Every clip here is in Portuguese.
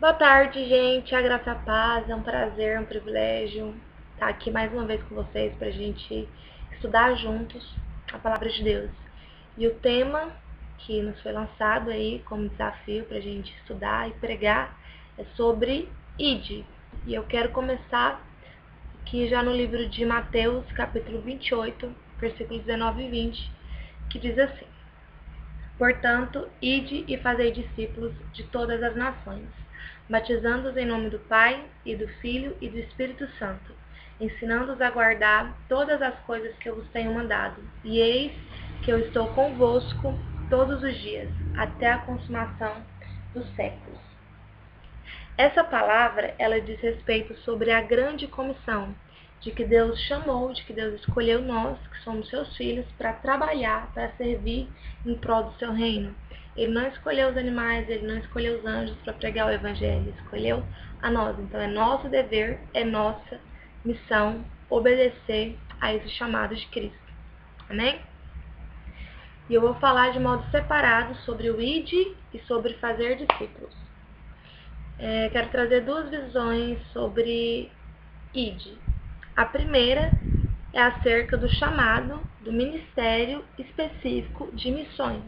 Boa tarde, gente. A graça e a paz. É um prazer, é um privilégio estar aqui mais uma vez com vocês para a gente estudar juntos a palavra de Deus. E o tema que nos foi lançado aí como desafio para a gente estudar e pregar é sobre Ide. E eu quero começar aqui já no livro de Mateus, capítulo 28, versículos 19 e 20, que diz assim: Portanto, ide e fazei discípulos de todas as nações, batizando-os em nome do Pai, e do Filho, e do Espírito Santo, ensinando-os a guardar todas as coisas que eu vos tenho mandado. E eis que eu estou convosco todos os dias, até a consumação dos séculos. Essa palavra, ela diz respeito sobre a grande comissão, de que Deus chamou, de que Deus escolheu nós, que somos seus filhos, para trabalhar, para servir em prol do seu reino. Ele não escolheu os animais, ele não escolheu os anjos para pregar o evangelho, ele escolheu a nós. Então é nosso dever, é nossa missão obedecer a esse chamado de Cristo. Amém? E eu vou falar de modo separado sobre o ide e sobre fazer discípulos. Quero trazer duas visões sobre ide. A primeira é acerca do chamado do ministério específico de missões.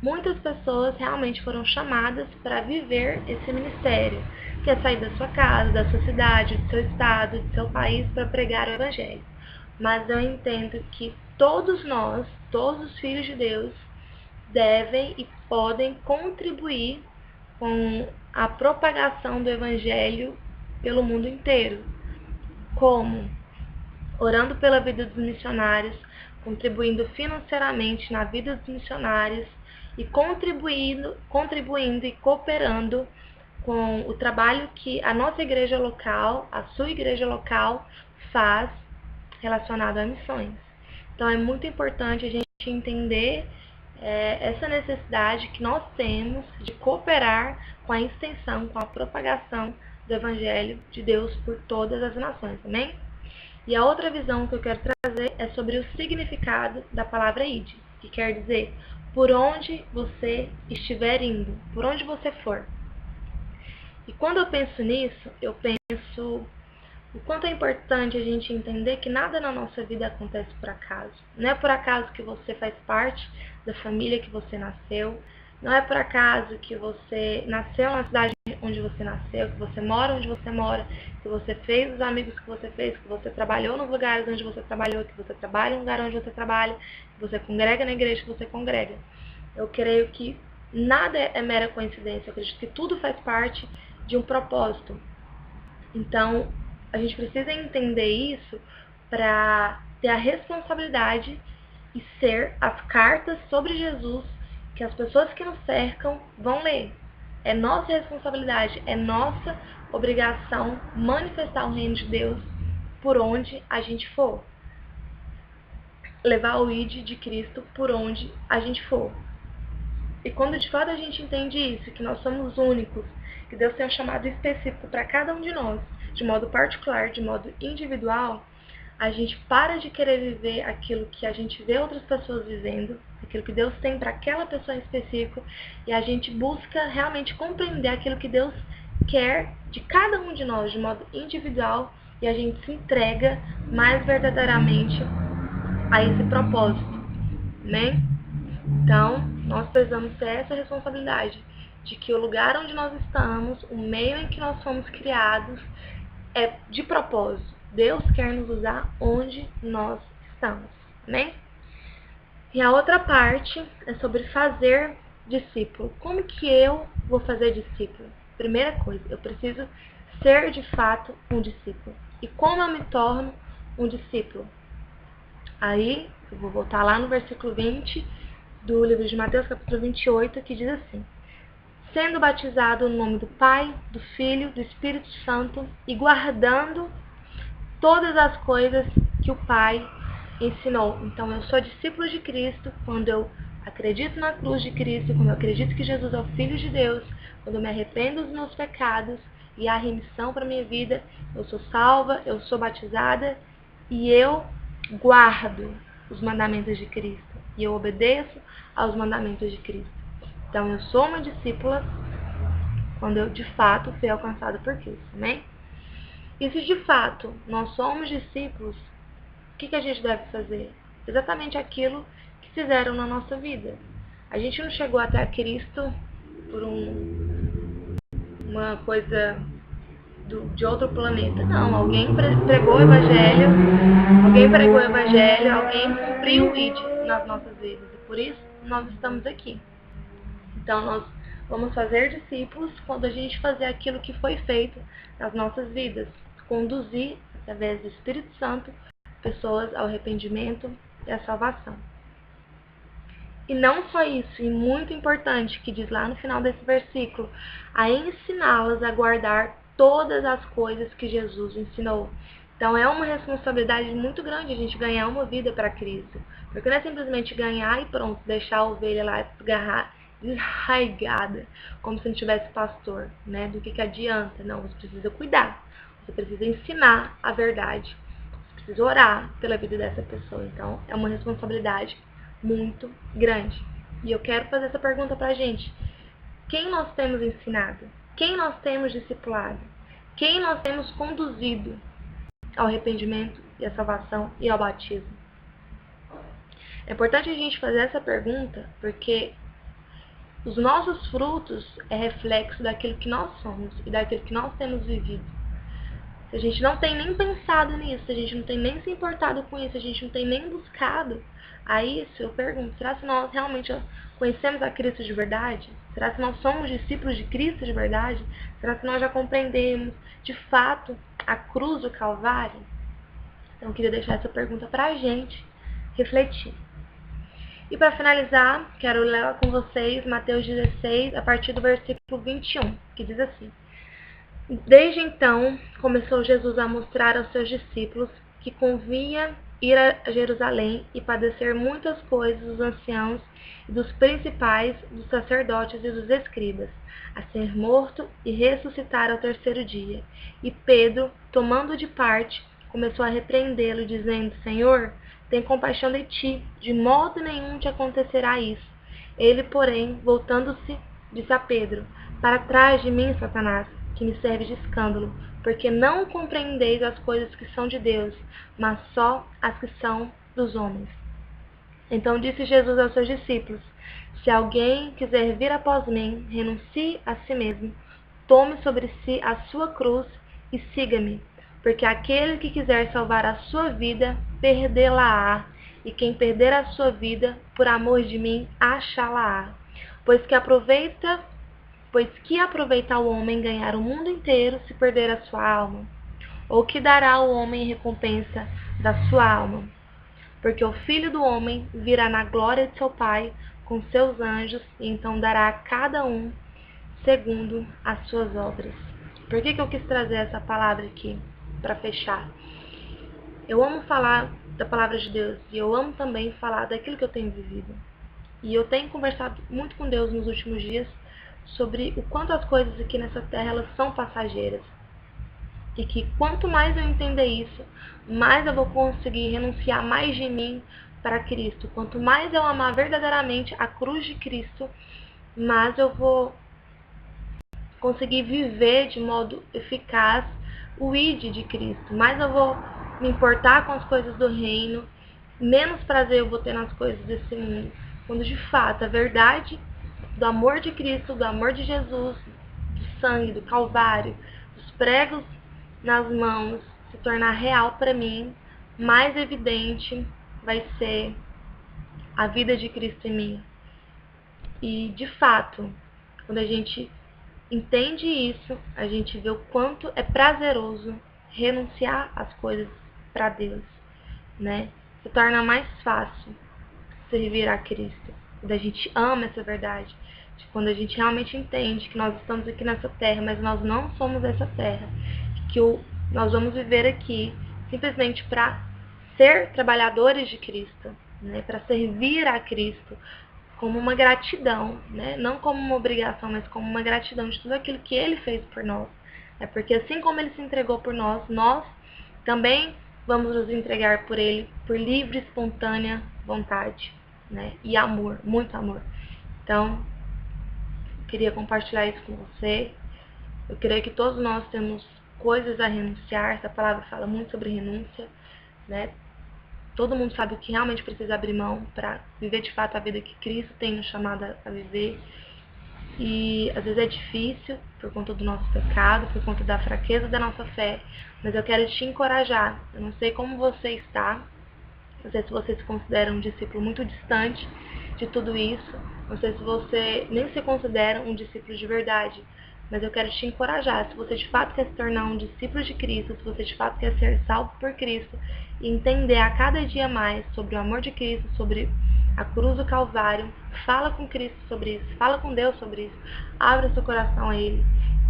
Muitas pessoas realmente foram chamadas para viver esse ministério, que é sair da sua casa, da sua cidade, do seu estado, do seu país para pregar o evangelho. Mas eu entendo que todos nós, todos os filhos de Deus, devem e podem contribuir com a propagação do evangelho pelo mundo inteiro. Como? Orando pela vida dos missionários, contribuindo financeiramente na vida dos missionários e contribuindo e cooperando com o trabalho que a nossa igreja local, a sua igreja local, faz relacionado a missões. Então é muito importante a gente entender essa necessidade que nós temos de cooperar com a extensão, com a propagação do Evangelho de Deus por todas as nações, amém? E a outra visão que eu quero trazer é sobre o significado da palavra ide, que quer dizer por onde você estiver indo, por onde você for. E quando eu penso nisso, eu penso o quanto é importante a gente entender que nada na nossa vida acontece por acaso. Não é por acaso que você faz parte da família que você nasceu. Não é por acaso que você nasceu na cidade onde você nasceu, que você mora onde você mora, que você fez os amigos que você fez, que você trabalhou nos lugares onde você trabalhou, que você trabalha no lugar onde você trabalha, que você congrega na igreja que você congrega. Eu creio que nada é mera coincidência. Eu acredito que tudo faz parte de um propósito. Então, a gente precisa entender isso para ter a responsabilidade e ser as cartas sobre Jesus que as pessoas que nos cercam vão ler. É nossa responsabilidade, é nossa obrigação manifestar o reino de Deus por onde a gente for. Levar o ide de Cristo por onde a gente for. E quando de fato a gente entende isso, que nós somos únicos, que Deus tem um chamado específico para cada um de nós, de modo particular, de modo individual, a gente para de querer viver aquilo que a gente vê outras pessoas vivendo, aquilo que Deus tem para aquela pessoa em específico, e a gente busca realmente compreender aquilo que Deus quer de cada um de nós, de modo individual, e a gente se entrega mais verdadeiramente a esse propósito, né? Então, nós precisamos ter essa responsabilidade de que o lugar onde nós estamos, o meio em que nós fomos criados, é de propósito. Deus quer nos usar onde nós estamos, né? E a outra parte é sobre fazer discípulo. Como que eu vou fazer discípulo? Primeira coisa, eu preciso ser de fato um discípulo. E como eu me torno um discípulo? Aí, eu vou voltar lá no versículo 20 do livro de Mateus, capítulo 28, que diz assim: sendo batizado no nome do Pai, do Filho, do Espírito Santo e guardando todas as coisas que o Pai ensinou. Então, eu sou discípulo de Cristo quando eu acredito na cruz de Cristo, quando eu acredito que Jesus é o Filho de Deus, quando eu me arrependo dos meus pecados e há remissão para a minha vida, eu sou salva, eu sou batizada e eu guardo os mandamentos de Cristo e eu obedeço aos mandamentos de Cristo. Então, eu sou uma discípula quando eu de fato fui alcançado por Cristo, amém? E se de fato nós somos discípulos, o que a gente deve fazer? Exatamente aquilo que fizeram na nossa vida. A gente não chegou até Cristo por uma coisa de outro planeta. Não, alguém pregou o Evangelho, alguém cumpriu o ID nas nossas vidas. E por isso nós estamos aqui. Então nós vamos fazer discípulos quando a gente fazer aquilo que foi feito nas nossas vidas. Conduzir, através do Espírito Santo, pessoas ao arrependimento e à salvação. E não só isso, e muito importante, que diz lá no final desse versículo, a ensiná-las a guardar todas as coisas que Jesus ensinou. Então é uma responsabilidade muito grande a gente ganhar uma vida para Cristo. Porque não é simplesmente ganhar e pronto, deixar a ovelha lá desarraigada, como se não tivesse pastor, né? Do que adianta? Não, você precisa cuidar, você precisa ensinar a verdade, você precisa orar pela vida dessa pessoa. Então é uma responsabilidade muito grande. E eu quero fazer essa pergunta pra gente. Quem nós temos ensinado? Quem nós temos discipulado? Quem nós temos conduzido ao arrependimento e à salvação e ao batismo? É importante a gente fazer essa pergunta porque os nossos frutos é reflexo daquilo que nós somos e daquilo que nós temos vivido. Se a gente não tem nem pensado nisso, se a gente não tem nem se importado com isso, se a gente não tem nem buscado a isso, eu pergunto, será que nós realmente conhecemos a Cristo de verdade? Será que nós somos discípulos de Cristo de verdade? Será que nós já compreendemos de fato a cruz do Calvário? Então eu queria deixar essa pergunta para a gente refletir. E para finalizar, quero ler com vocês Mateus 16, a partir do versículo 21, que diz assim: Desde então, começou Jesus a mostrar aos seus discípulos que convinha ir a Jerusalém e padecer muitas coisas dos anciãos e dos principais, dos sacerdotes e dos escribas, a ser morto e ressuscitar ao terceiro dia. E Pedro, tomando de parte, começou a repreendê-lo, dizendo: Senhor, tem compaixão de ti, de modo nenhum te acontecerá isso. Ele, porém, voltando-se, disse a Pedro: Para trás de mim, Satanás, que me serve de escândalo, porque não compreendeis as coisas que são de Deus, mas só as que são dos homens. Então disse Jesus aos seus discípulos: Se alguém quiser vir após mim, renuncie a si mesmo, tome sobre si a sua cruz e siga-me. Porque aquele que quiser salvar a sua vida, perdê-la-á, e quem perder a sua vida, por amor de mim, achá-la-á. Pois que aproveitar o homem ganhar o mundo inteiro se perder a sua alma? Ou que dará o homem em recompensa da sua alma? Porque o Filho do Homem virá na glória de seu Pai com seus anjos, e então dará a cada um segundo as suas obras. Por que eu quis trazer essa palavra aqui para fechar? Eu amo falar da palavra de Deus e eu amo também falar daquilo que eu tenho vivido. E eu tenho conversado muito com Deus nos últimos dias sobre o quanto as coisas aqui nessa terra elas são passageiras. E que quanto mais eu entender isso, mais eu vou conseguir renunciar mais de mim para Cristo. Quanto mais eu amar verdadeiramente a cruz de Cristo, mais eu vou conseguir viver de modo eficaz o ID de Cristo. Mais eu vou me importar com as coisas do reino, menos prazer eu vou ter nas coisas desse mundo. Quando de fato a verdade do amor de Cristo, do amor de Jesus, do sangue, do Calvário, dos pregos nas mãos se tornar real para mim, mais evidente vai ser a vida de Cristo em mim. E de fato, quando a gente entende isso, a gente vê o quanto é prazeroso renunciar às coisas para Deus, né? Se torna mais fácil servir a Cristo. Quando a gente ama essa verdade, quando a gente realmente entende que nós estamos aqui nessa terra, mas nós não somos essa terra, que nós vamos viver aqui simplesmente para ser trabalhadores de Cristo, né? Para servir a Cristo como uma gratidão, né? Não como uma obrigação, mas como uma gratidão de tudo aquilo que Ele fez por nós. É porque assim como Ele se entregou por nós, nós também vamos nos entregar por Ele por livre e espontânea vontade, né? E amor, muito amor. Então, eu queria compartilhar isso com você. Eu creio que todos nós temos coisas a renunciar. Essa palavra fala muito sobre renúncia, né? Todo mundo sabe o que realmente precisa abrir mão para viver de fato a vida que Cristo tem nos chamado a viver. E às vezes é difícil por conta do nosso pecado, por conta da fraqueza da nossa fé, mas eu quero te encorajar. Eu não sei como você está, não sei se você se considera um discípulo muito distante de tudo isso, não sei se você nem se considera um discípulo de verdade, mas eu quero te encorajar. Se você de fato quer se tornar um discípulo de Cristo, se você de fato quer ser salvo por Cristo e entender a cada dia mais sobre o amor de Cristo, sobre a cruz do Calvário, fala com Cristo sobre isso, fala com Deus sobre isso, abra seu coração a Ele.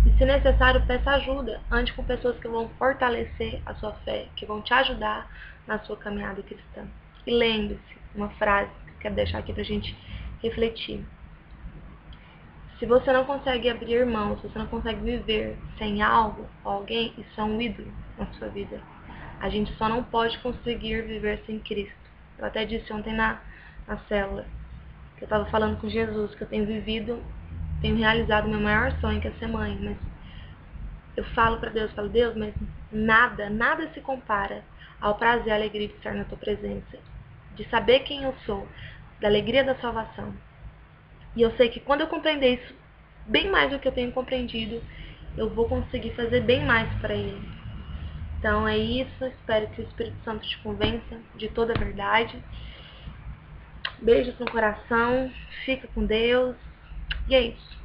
E se necessário, peça ajuda, ande com pessoas que vão fortalecer a sua fé, que vão te ajudar na sua caminhada cristã. E lembre-se, uma frase que eu quero deixar aqui pra gente refletir. Se você não consegue abrir mão, se você não consegue viver sem algo ou alguém, isso é um ídolo na sua vida. A gente só não pode conseguir viver sem Cristo. Eu até disse ontem na célula, que eu estava falando com Jesus, que eu tenho realizado meu maior sonho, que é ser mãe, mas eu falo para Deus, Deus, mas nada se compara ao prazer e à alegria de estar na tua presença, de saber quem eu sou, da alegria da salvação. E eu sei que quando eu compreender isso bem mais do que eu tenho compreendido, eu vou conseguir fazer bem mais para Ele. Então é isso, espero que o Espírito Santo te convença de toda a verdade. Beijos no coração, fica com Deus, e é isso.